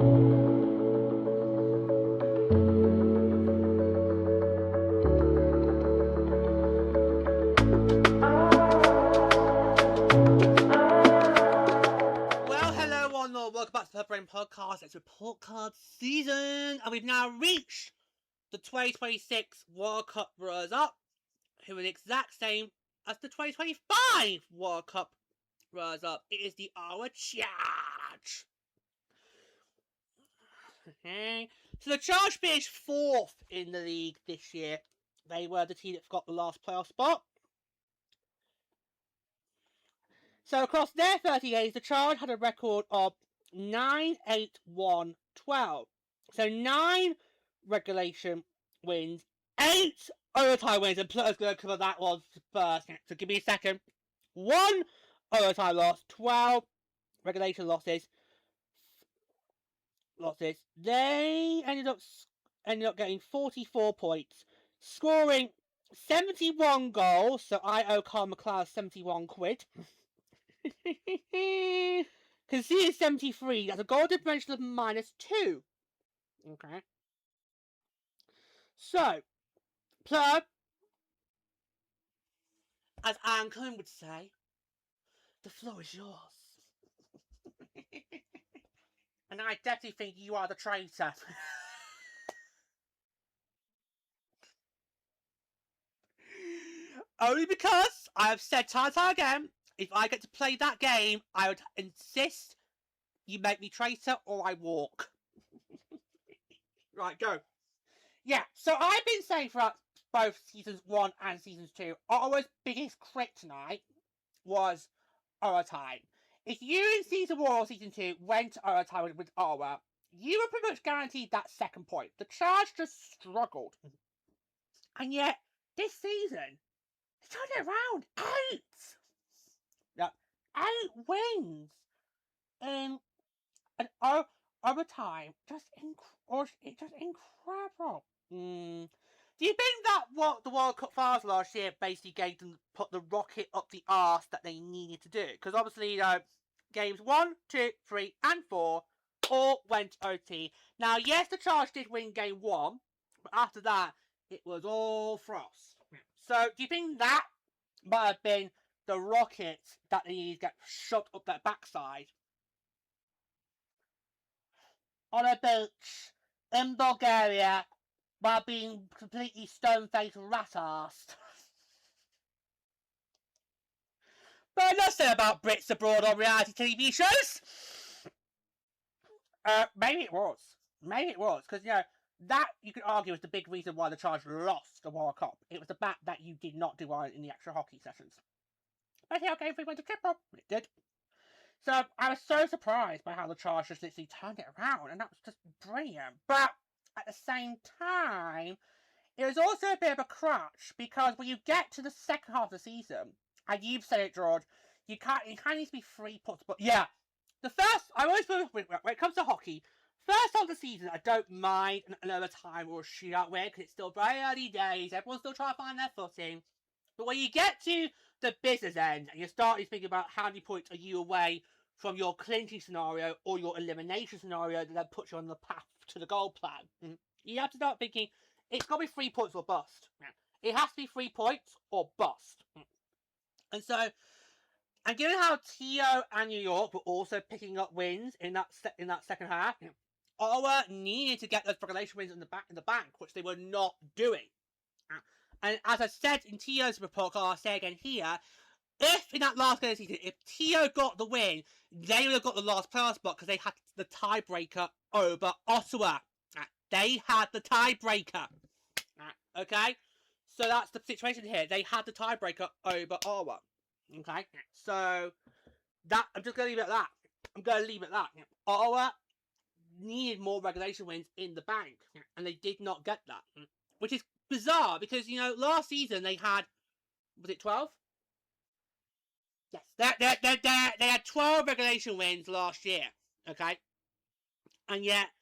Welcome back to the Brain Podcast. It's report card season, and we've now reached the 2026 World Cup runners-up, who are the exact same as the 2025 World Cup runners-up. It is the Ottawa Charge. Okay, so the Charge finished 4th in the league this year. They were the team that got the last playoff spot. So across their 30 games, the Charge had a record of 9-8-1-12. So 9 regulation wins, 8 overtime wins, and Plutter's going to cover that one first. So give me a second. 1 overtime loss, 12 regulation losses. They ended up getting 44 points, scoring 71 goals. So I owe Carl McLeod 71 quid. Conceded 73. That's a goal differential of -2. Okay. So, Plug, as Anne Cohn would say, the floor is yours. And I definitely think you are the traitor. Only because I have said time and time again, if I get to play that game, I would insist you make me traitor or I walk. Right, go. Yeah, so I've been saying throughout both seasons 1 and seasons 2, Ottawa's biggest kryptonite was overtime. If you in season 1 or season 2 went to overtime with Ottawa, you were pretty much guaranteed that second point. The Charge just struggled. And yet, this season, they turned it around. 8! Yep, 8 wins in an overtime. Just incredible. Do you think that what the World Cup finals last year basically gave them, put the rocket up the arse that they needed to do? Because obviously, games 1, 2, 3, and 4 all went OT. Now, yes, the Charge did win game 1, but after that, it was all frost. So, do you think that might have been the rocket that they needed to get shoved up their backside? On a beach in Bulgaria while being completely stone-faced rat-arsed. But enough said about Brits abroad on reality TV shows. Maybe it was. Because, that, you could argue, was the big reason why the Charge lost the World Cup. It was the fact that you did not do well in the extra hockey sessions. But yeah, okay, if we went to triple, it did. So, I was so surprised by how the Charge just literally turned it around, and that was just brilliant. But, at the same time, it was also a bit of a crutch, because when you get to the second half of the season, and you've said it, George, it kind of needs to be 3 points. But yeah, the first, I always feel, when it comes to hockey, first half of the season, I don't mind an overtime or a shootout win, because it's still very early days, everyone's still trying to find their footing. But when you get to the business end, and you're starting to think about how many points are you away from your clinching scenario or your elimination scenario that puts you on the path to the goal plan, you have to start thinking, it's got to be 3 points or bust. It has to be 3 points or bust. And so, and given how Tio and New York were also picking up wins in that second half, Ottawa needed to get those regulation wins in the bank, which they were not doing. And as I said in Tio's report, I'll say again here, if in that last game of the season, if Tio got the win, they would have got the last playoff spot because they had the tiebreaker over Ottawa. They had the tiebreaker. Okay? So that's the situation here. They had the tiebreaker over Ottawa. Okay? So, that, I'm just going to leave it at that. Ottawa needed more regulation wins in the bank, and they did not get that. Which is bizarre, because, last season they had, was it 12? Yes, they had 12 regulation wins last year, okay? And yet,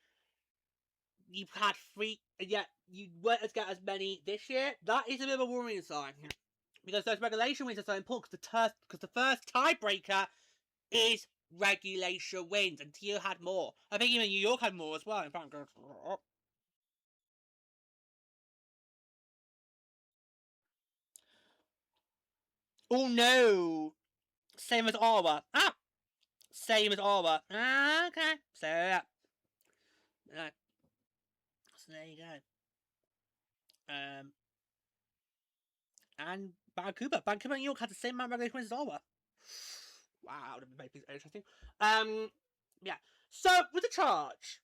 you've had 3, and yet you weren't as get as many this year. That is a bit of a worrying sign, because those regulation wins are so important, because the first tiebreaker is regulation wins, and TO had more. I think even New York had more as well. In fact, oh no, same as Ottawa. Same as Ottawa. Okay, so yeah. So there you go. And Vancouver and New York had the same amount of regulation wins as Ottawa. Wow, that would make things interesting. Yeah. So with the Charge,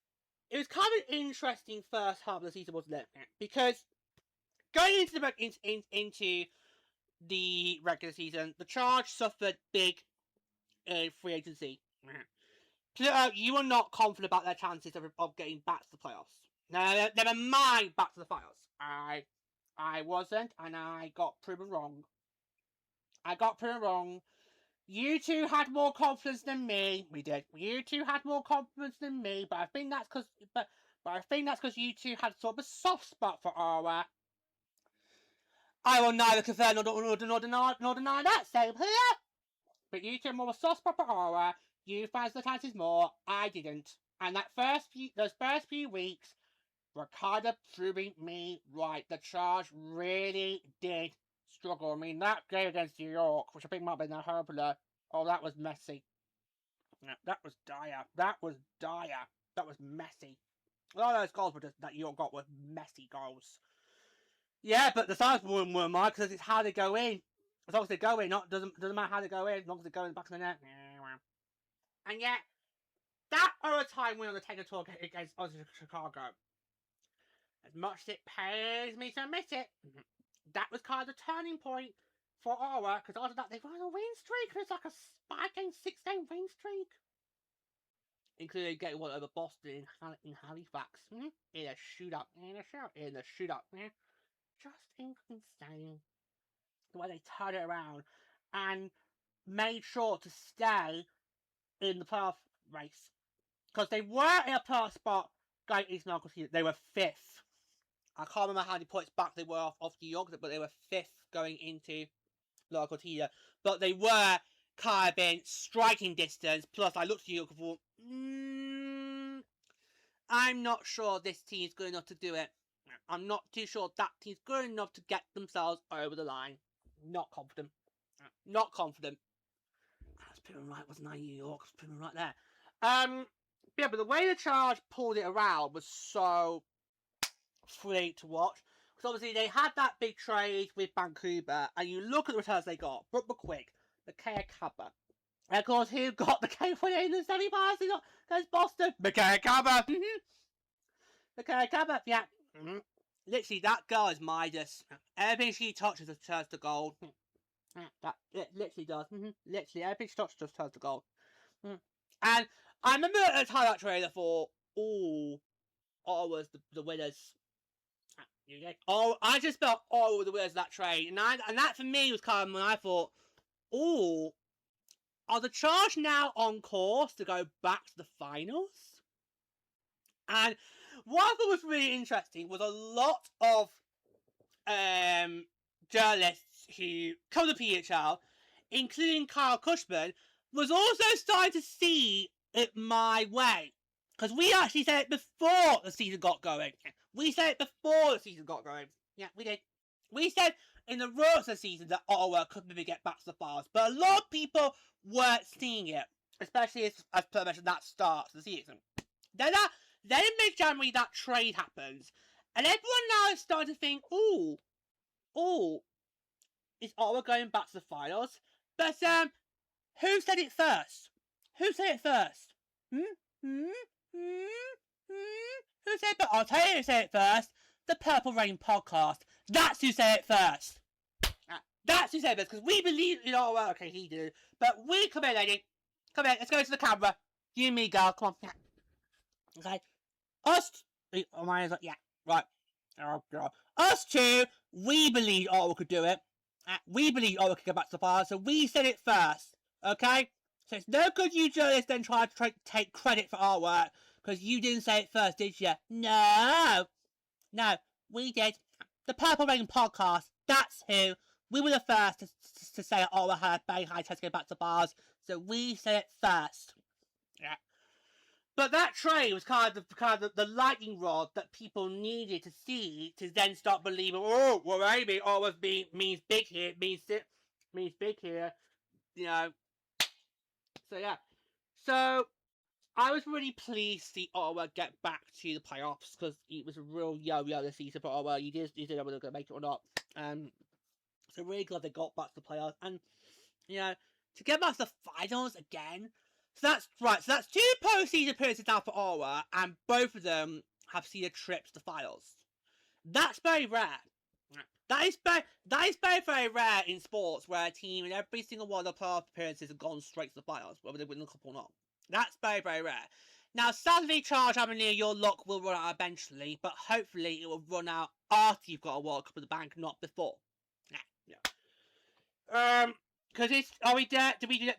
it was kind of an interesting first half of the season, wasn't it? Because going into the regular season, the Charge suffered big free agency. You were not confident about their chances of getting back to the playoffs. Now, never mind back to the finals. I wasn't, and I got proven wrong. You two had more confidence than me. We did. You two had more confidence than me, but I think that's because you two had sort of a soft spot for Ottawa. I will neither confirm nor deny that. Same here. But you two had more of a soft spot for Ottawa. You fans the chances more. I didn't. And those first few weeks were kind of proving me right. The Charge really did struggle. I mean, that game against New York, which I think might have been a hurdler, that was messy. That was dire. That was messy. A lot of those goals that New York got were messy goals. Yeah, but the Stars weren't mine because it's how they go in. As long as they go in, doesn't matter how they go in, as long as they go in the back of the net. And yet, that overtime win on the Taylor Tour against Chicago, as much as it pains me to admit it, that was kind of the turning point for Ottawa, because after that they were on a win streak. It was like a 5-game, 6-game win streak, including getting one over Boston in Halifax in a shootout. Just insane the way they turned it around and made sure to stay in the playoff race, because they were in a playoff spot going East Melbourne. They were 5th. I can't remember how many points back they were off New York, but they were 5th going into local Cotillo. But they were kind of in striking distance. Plus, I looked at New York and thought, I'm not sure this team's good enough to do it. I'm not too sure that team's good enough to get themselves over the line. Not confident. I was proving right, wasn't I, New York? I was proving right there. Yeah, but the way the Charge pulled it around was so free to watch. Because obviously they had that big trade with Vancouver, and you look at the returns they got. Brooke McQuigg, the Mikheyev Kappa. And of course, who got the K-48 in the semi-finals? Against Boston. Mikheyev Kappa. Mikheyev Kappa, yeah. Literally, that girl is Midas. Everything she touches just turns to gold. It literally does. Literally, everything she touches just turns to gold. And I remember at the time that trade, I thought, Ottawa's the winners. I just felt Ottawa were the winners of that trade. And that for me was kind of when I thought, are the Charge now on course to go back to the finals? And what I thought was really interesting was a lot of journalists who cover the PWHL, including Kyle Cushman, was also starting to see it my way. Because we actually said it before the season got going. Yeah, we did. We said in the rest of the season that Ottawa could maybe get back to the finals. But a lot of people weren't seeing it. Especially as per mentioned, that starts the season. Then in mid-January, that trade happens. And everyone now is starting to think, is Ottawa going back to the finals? But, who said it first? Who said it? Who said it? But I'll tell you who said it first. The Purple Rain podcast. That's who said it first. That's who said it first. Because we believe in Ottawa. Okay, he did. But come here, lady. Come here. Let's go to the camera. You and me, girl. Come on. Okay. Yeah. Right. Oh, God. Us two, we believe Ottawa could do it. We believe Ottawa could go back to the finals. So we said it first. Okay? So it's no good you journalists then try to take credit for our work, because you didn't say it first, did you? No, we did. The Purple Rain podcast, that's who. We were the first to say that Ottawa had very high chance to get back to bars. So we said it first. Yeah. But that trade was kind of the lightning rod that people needed to see to then start believing, oh, well, maybe Ottawa means big here, means big here, you know. So, yeah. So, I was really pleased to see Ottawa get back to the playoffs because it was a real yo-yo this season for Ottawa. You didn't know whether they were going to make it or not. So, really glad they got back to the playoffs. And, you know, to get back to the finals again. So that's right. So that's 2 postseason appearances now for Ottawa, and both of them have seen a trip to the finals. That's very rare. That is very rare in sports, where a team in every single one of the playoff appearances have gone straight to the finals, whether they win the cup or not. That's very, very rare. Now, sadly, Charge Avenue, your luck will run out eventually, but hopefully it will run out after you've got a World Cup in the bank, not before. Yeah. Because it's, do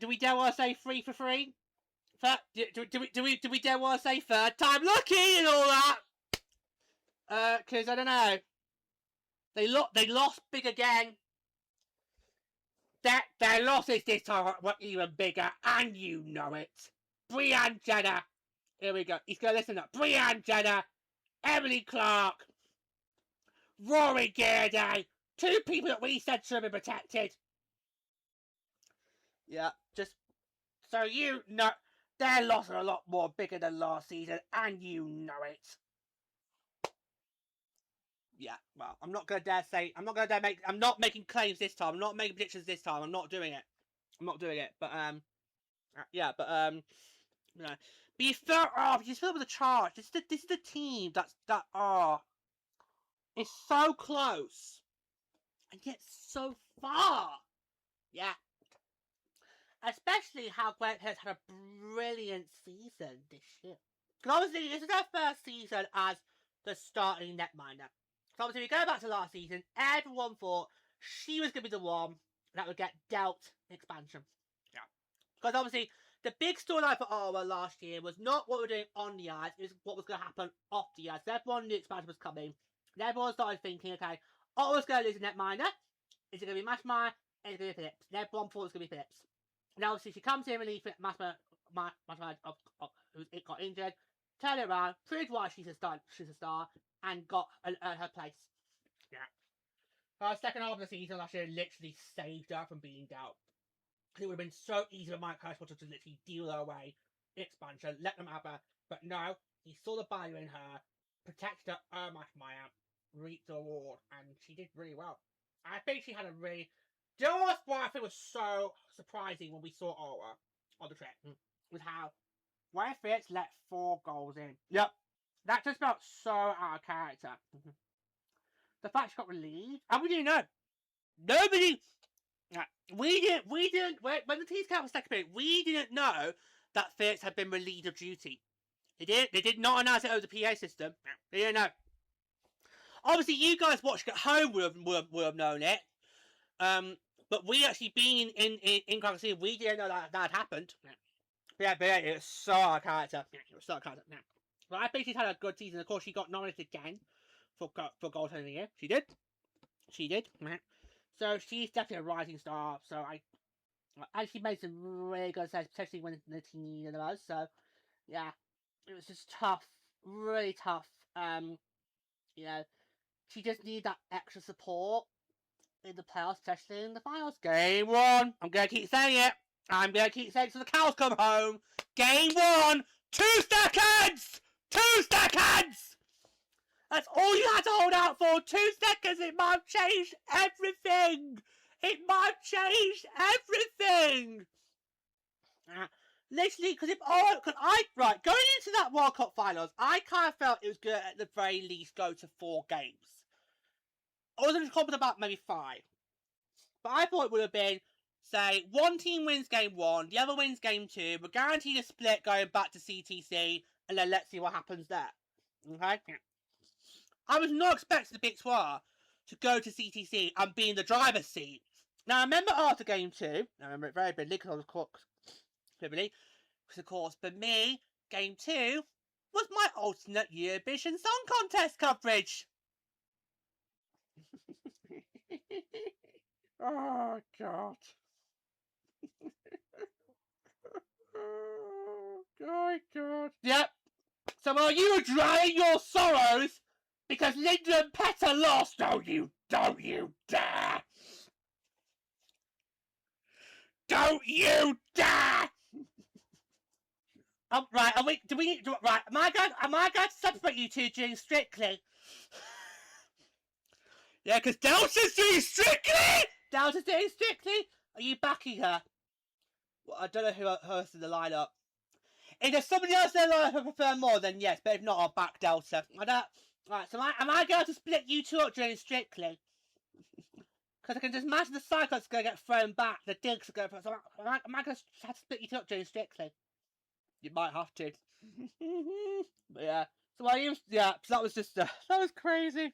we dare want to say 3 for 3? Do we dare want to say third time lucky and all that? Because I don't know. They lost big again. Their losses this time were even bigger, and you know it. Brianne Jenner. Here we go. He's going to listen up. Brianne Jenner, Emily Clark, Rory Gearday. 2 people that we said should be protected. Yeah, just so you know, their losses are a lot more bigger than last season, and you know it. Yeah, well, I'm not making claims this time. I'm not making predictions this time. I'm not doing it. But yeah, but you know, but you felt with the Charge. This is the team it's so close, and yet so far. Yeah. Especially how Gwyneth has had a brilliant season this year. Because obviously, this is her first season as the starting netminder. So obviously, we go back to last season, everyone thought she was going to be the one that would get dealt expansion. Yeah. Because obviously, the big storyline for Ottawa last year was not what we were doing on the ice, it was what was going to happen off the ice. So everyone knew expansion was coming. And everyone started thinking, okay, Ottawa's going to lose a netminder. Is it going to be Mashmire? Is it going to be Phillips? And everyone thought it was going to be Phillips. Now, obviously, she comes in and relieves Mashmire, who got injured, turned it around, proved why she's a star, and got her place. Yeah. Second half of the season last year literally saved her from being dealt. It would have been so easy for Mike Hirschwater to literally deal her away, expansion, let them have her. But no, he saw the value in her, protected her, Mashmire, reaped the reward, and she did really well. I think she had a really... Do you know what I think was so surprising when we saw Ottawa on the trip? Was how Gwyneth let 4 goals in. Yep. That just felt so out of character. The fact she got relieved, and we didn't know. Nobody... We didn't... When the team's count was second period, we didn't know that Phillips had been relieved of duty. They did not announce it over the PA system. They didn't know. Obviously, you guys watching at home would have known it. But we actually being in Carcassonne, we didn't know that had happened. Yeah, but it was so out of character. But I think she's had a good season. Of course, she got nominated again for goaltender of the year. She did. So she's definitely a rising star. So and she made some really good saves, especially when the team needed the most. So yeah, it was just tough, really tough. You know, she just needed that extra support in the playoffs, especially in the finals. Game 1. I'm going to keep saying it. I'm going to keep saying it till the cows come home. Game 1. 2 seconds! 2 seconds! That's all you had to hold out for. 2 seconds. It might have changed everything. It might have changed everything. Literally, because going into that World Cup finals, I kind of felt it was good at the very least go to 4 games. I wasn't confident about maybe 5. But I thought it would have been, say, one team wins game 1, the other wins game 2, we're guaranteed a split going back to CTC, and then let's see what happens there. Okay? I was not expecting the Big Trois to go to CTC and be in the driver's seat. Now, I remember after game 2, I remember it very vividly, because of course, for me, game 2 was my alternate Eurovision Song Contest coverage. Oh, God. Oh, my God. Yep. So while you were drying your sorrows because Linda and Petter lost, don't you dare! Don't you dare! Right, right, am I going to separate you two doing Strictly? Yeah, because Delta's doing Strictly! Delta's doing Strictly? Are you backing her? Well, I don't know who else in the lineup. If there's somebody else in the lineup I prefer more, then yes, but if not, I'll back Delta. I don't... Right, so am I going to split you two up during Strictly? Because I can just imagine the Cyclops going to get thrown back, the Digs are going to... So am I going to have to split you two up during Strictly? You might have to. But yeah. So so that was just... that was crazy.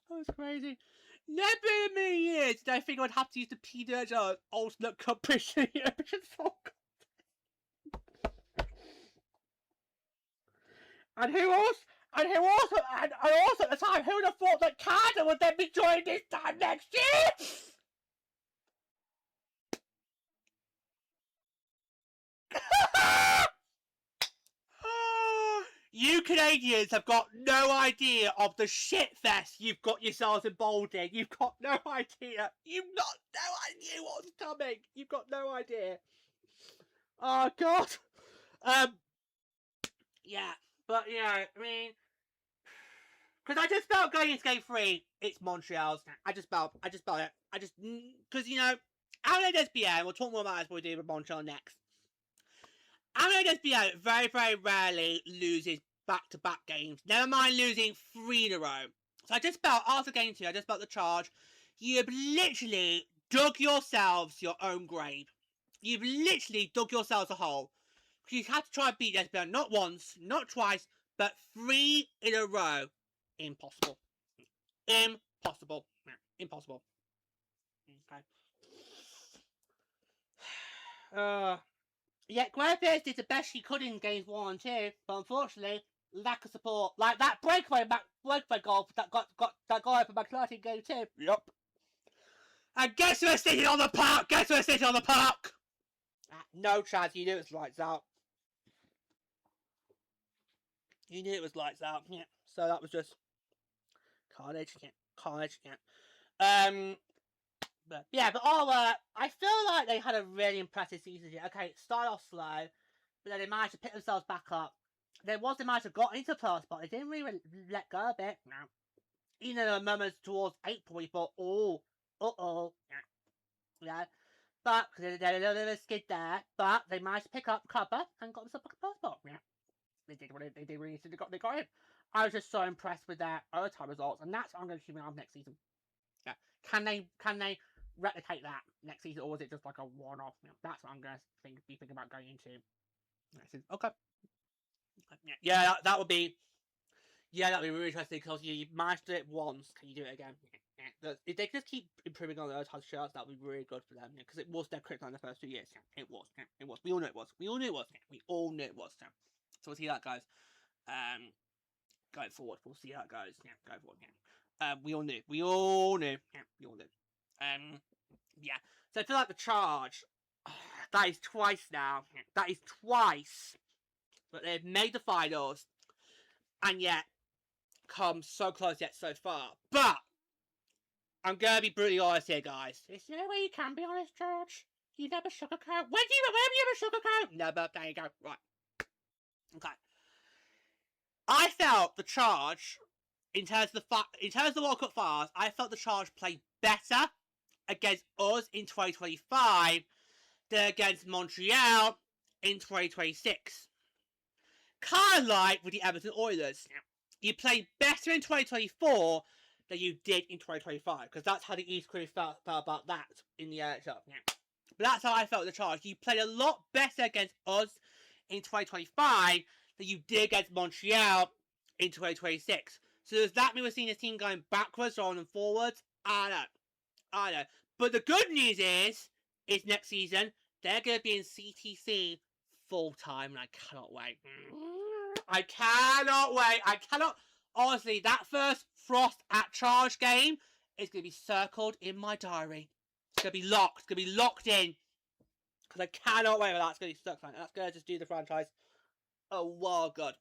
That was crazy. Never in a million years did I think I would have to use the PWHL Ultimate Competition. And who also at the time, who would have thought that Canada would then be joined this time next year? You Canadians have got no idea of the shitfest you've got yourselves involved in. You've got no idea. You've got no idea what's coming. You've got no idea. Oh, God. Yeah. But, yeah, I mean... Because I just felt going into Game 3, it's Montreal's. I just felt it. Because, you know, Adelaide SBA, we'll talk more about this when we do with Montreal next. Adelaide SBA very, very rarely loses back-to-back games. Never mind losing 3 in a row. So I just felt, after Game 2, I just felt the Charge. You've literally dug yourselves your own grave. You've literally dug yourselves a hole. You've had to try and beat SBA not once, not twice, but 3 in a row. Impossible. Impossible. Impossible. Okay. Yeah, Gwyneth did the best she could in games 1 and 2, but unfortunately, lack of support. Like that breakaway goal that got over McClarty in game 2. Yep. And guess who's sitting on the park? Guess who's sitting on the park? No chance. You knew it was lights out. You knew it was lights out. Yeah. So that was just carnage. Yeah. Carnage. Yeah. But yeah, but I feel like they had a really impressive season here. Okay, it started off slow, but then they managed to pick themselves back up. They might have got into the playoff spot. They didn't really let go of it. No. Even though there were moments towards April, we thought, yeah. But because they had a little bit of a skid there, but they managed to pick up cover and got themselves back in the playoff spot. Yeah, they did what they did really. They got in. I was just so impressed with their overtime results, and that's what I'm going to keep an eye on next season. Yeah, can they replicate that next season, or was it just like a one-off? You know, that's what I'm going to be thinking about going into next season. Okay. Yeah, that would be. Yeah, that'd be really interesting because you managed it once. Can you do it again? Yeah. If they just keep improving on those types of shots, that'd be really good for them. Because it was their kryptonite in the first 2 years. Yeah, it was. Yeah, it was. We all knew it was. We all knew it was. Yeah, we all knew it was. Yeah. So we'll see how that goes. Going forward, we'll see how it goes. Yeah, going forward. Yeah. We all knew. We all knew. Yeah, we all knew. Yeah. So I feel like the Charge. That is twice now. That is twice. But they've made the finals, and yet come so close yet so far. But I'm gonna be brutally honest here, guys. There's no way you can be honest, George. You never sugarcoat. When have you ever sugarcoat? Never. There you go. Right. Okay. I felt the Charge, in terms of the World Cup finals, I felt the Charge played better against us in 2025 than against Montreal in 2026. Kind of like with the Edmonton Oilers. You played better in 2024 than you did in 2025, because that's how the East Coast felt about that in the NHL. But that's how I felt the Charge. You played a lot better against us in 2025 than you did against Montreal in 2026. So does that mean we're seeing a team going backwards rather than forwards? I know. But the good news is next season, they're going to be in CTC full-time, and I cannot wait. I cannot. Honestly, that first Frost at Charge game is going to be circled in my diary. It's going to be locked. It's going to be locked in. Because I cannot wait for that. It's going to be so exciting. That's going to just do the franchise a world good.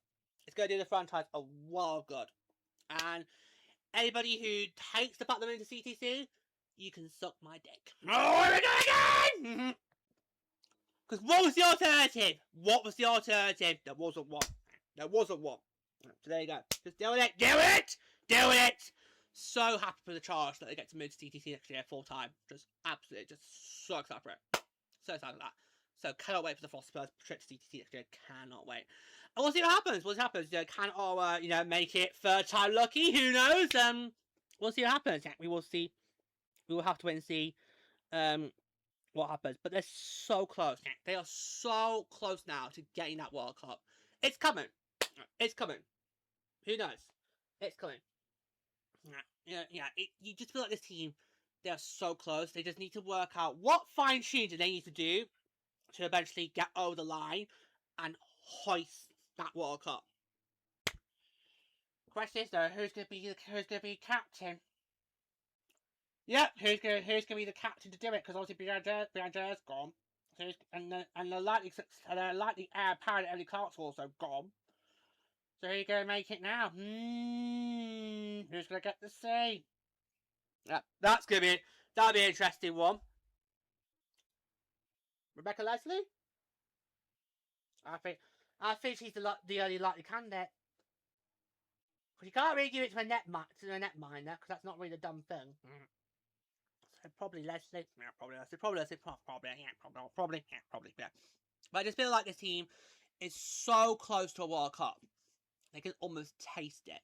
It's going to do the franchise a world good. And anybody who hates the fact that I'm into CTC, you can suck my dick. Oh, here we go again! Because what was the alternative? What was the alternative? There wasn't one. There wasn't one. So there you go. Just deal with it. Deal with it! Deal with it! So happy for the Charge that they get to move to TTC next year full time. Just absolutely, just so excited for it. So excited for that. So cannot wait for the Frost Spurs trip to TTC next year. Cannot wait. And we'll see what happens. We'll see what happens. You know, can Ottawa, make it third time lucky? Who knows? We'll see what happens. Yeah, we will see. We will have to wait and see what happens. But they're so close. Yeah, they are so close now to getting that World Cup. It's coming. It's coming. Who knows? It's coming. You just feel like this team, they are so close. They just need to work out what fine-tuning do they need to do to eventually get over the line and hoist that World Cup. Question is though, who's gonna be captain? Yep, who's gonna be the captain to do it? Because obviously Bianca's gone. So and the likely heir apparent Emily Clark's also gone. So who's gonna make it now? Who's gonna get the say? Yeah, that'll be an interesting one. Rebecca Leslie? I think she's the only likely candidate. Because you can't really give it to a netminder, because that's not really a dumb thing. So probably Leslie. Yeah, probably Leslie. Yeah. But I just feel like this team is so close to a World Cup. They can almost taste it.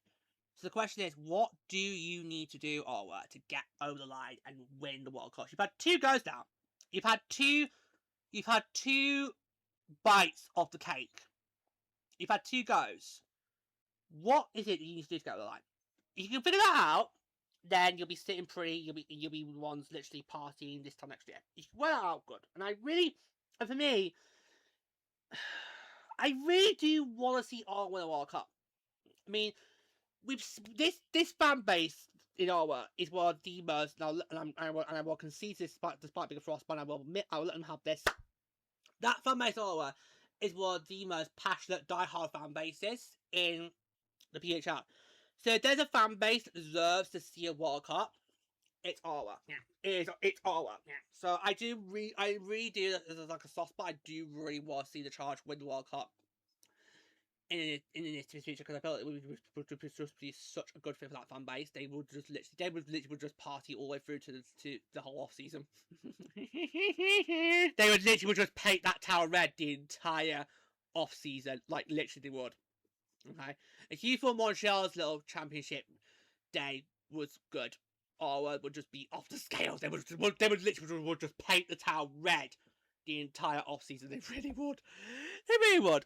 So the question is, what do you need to do, Ottawa, to get over the line and win the World Cup? You've had 2 goes now. You've had two bites of the cake. You've had 2 goes. What is it that you need to do to get over the line? If you can figure that out, then you'll be sitting pretty. You'll be the ones literally partying this time next year. If you work out good, and for me, I really do want to see Ottawa win a World Cup. I mean, this fan base in Ottawa is one of the most, and I will concede this despite being a Frost fan. I will admit, I will let them have this. That fan base in Ottawa is one of the most passionate, die-hard fan bases in the PHL. So if there's a fan base that deserves to see a World Cup, it's Ottawa. Yeah, it's Ottawa. Yeah. So I really do. This is like a soft spot. I do really want to see the Charge win the World Cup in the near future, because I feel like it would just be such a good fit for that fan base. They would literally just party all the way through to the whole off season. They would literally just paint that tower red the entire off season, like literally they would. Okay, if you thought Montreal's little championship day was good, or would just be off the scales, they would literally just paint the tower red the entire off season. They really would. They really would.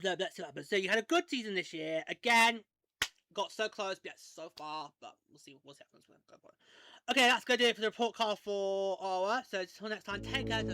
Let's see what happens. So you had a good season this year. Again, got so close, yet so far. But we'll see what happens. Okay, that's going to do it for the report card for Ottawa. So until next time, take care.